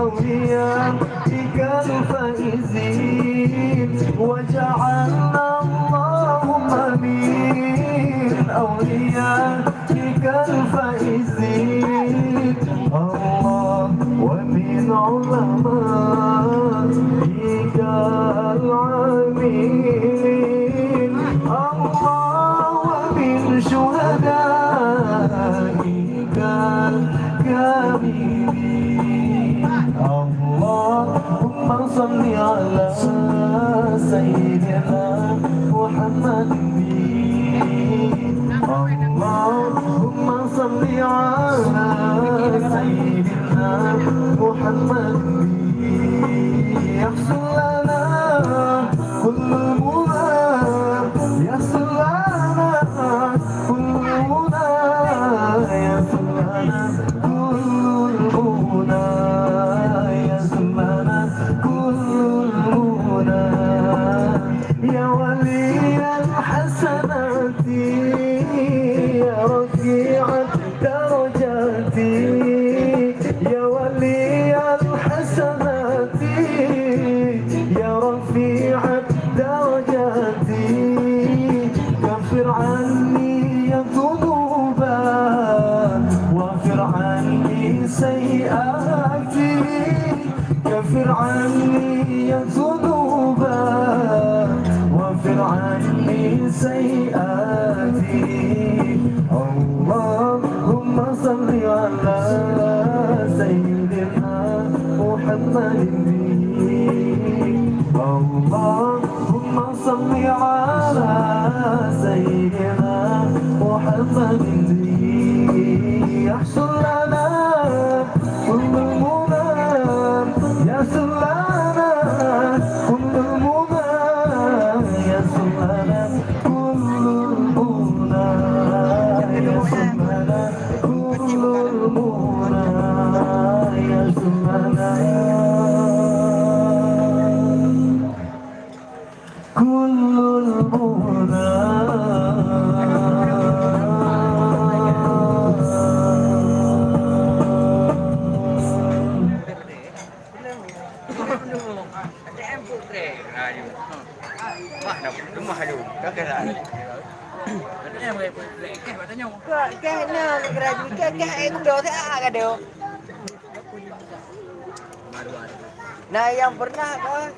أوليائك الفائزين وجعلنا اللهم من أوليائك الفائزين الله ومن علمائك العاملين الله ومن شهدائك الكاملين اللهم صل على سيدنا محمد اللهم صل على سيدنا محمد يحصل لنا كل منى يحصل لنا كل منى يحصل لنا كل منى يحصل لنا كل منى يا ولي الحسنات يا رفيع الدرجات يا ولي الحسنات يا رفيع الدرجات كفر عني ذنوبا واغفر عني سيئاتي كفر عني ذنوبا واغفر عني سيئاتي اللهم صل على سيدنا محمد اللهم صل على سيدنا محمد يحصل لنا كل المنى يحصل لنا كل المنى يحصل لنا كل المنى يحصل لنا كل المنى يحصل لنا كل المنى Cái nào cái em đồ thế cái đều. Nah yang pernah kan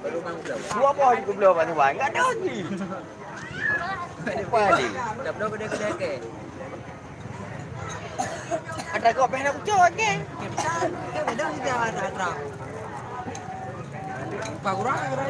dua poin juga belum bantu banget nggak ada lagi. Apa ni? Đập đâu cái đây kể. Ada kau pengen aku cowok ke? Cái này đâu kita ada terang. Pak kurang ada.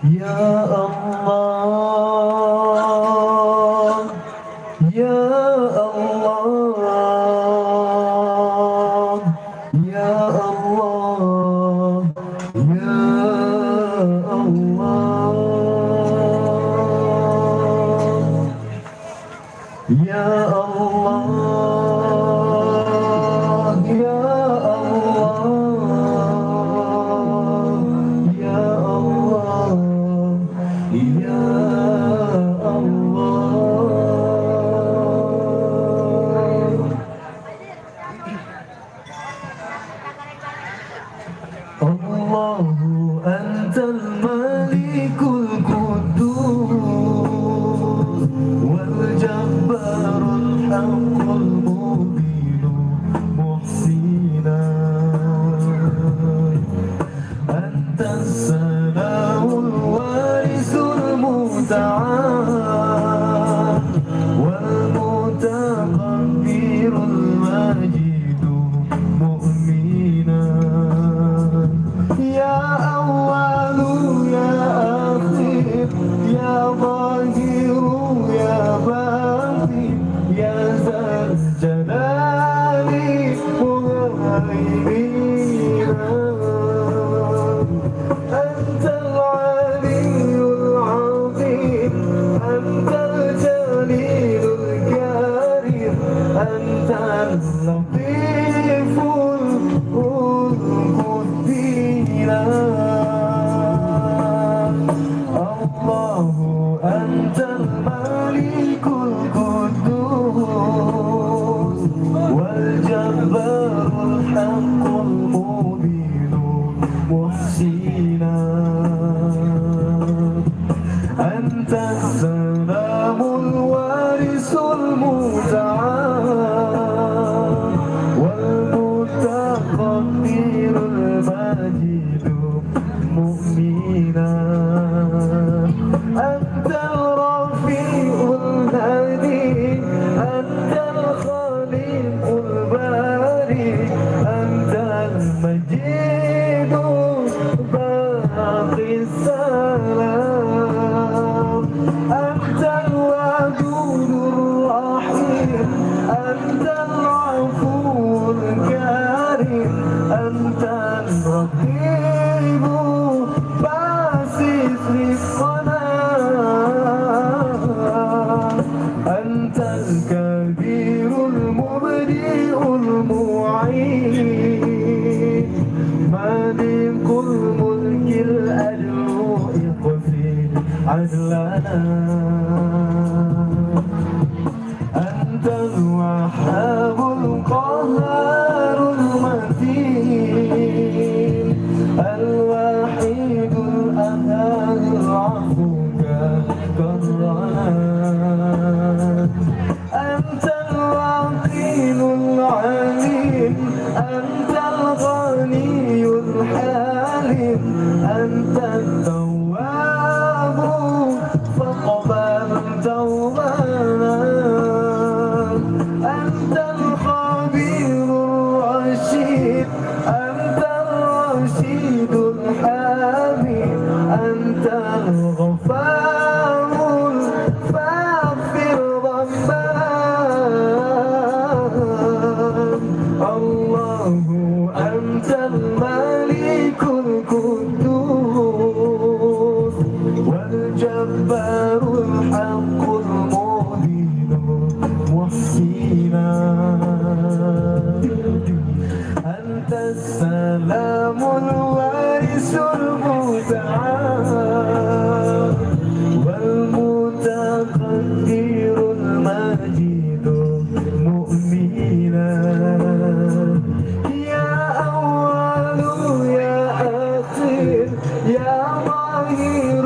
Ya Allah Ya Allah Ya Allah Ya Allah Ya Allah Ya Allah Ya Allah Ya Allah Allahu antal malikul qudus wal jabbarul haqqul mubin muhsina antas salamul warisul muta'al wal mutaqabbirul majidu mu'mina ya awwalu ya akhir ya zahiru ya batin ya zal jalali muhaimin أنت العلي العظيم باسس رزقنا أنت الكبير المبدئ المعيد مالك الملك الأجر اقصد عدلنا أنت الوهاب القهار المتين الوحيد الأحد العفو كرنا أنت الوكيل العليم أنت الغني الحليم أنت التواب فاقبل توبنا أنت الخبير الرشيد أنت الرشيد الحميد أنت الغفار فاغفر ذنبنا الله أنت الملك القدوس والجبار الحق المبين محسنا أنت السلام الوارث المتعال والمتقدر المجيد مؤمنا يا أول يا آخر يا ظاهر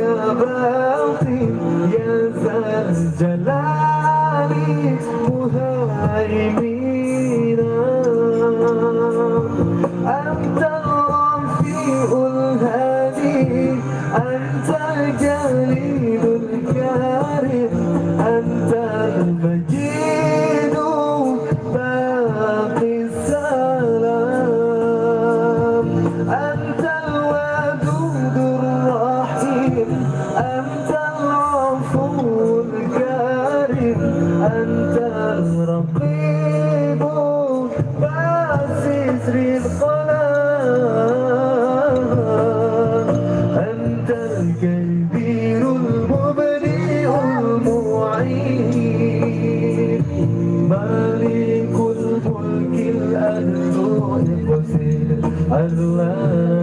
يا باطن يا ذا الجلال مهيمنا أنت الرفيع الهادي أنت الجليل الكريم أنت المجيد باقي السلام أنت الودود الرحيم أنت العفو الكريم أنت الرقيب باسس رزقنا أنت الكبير المبدئ المعيد مالك الملك الأجر اقصد عدلنا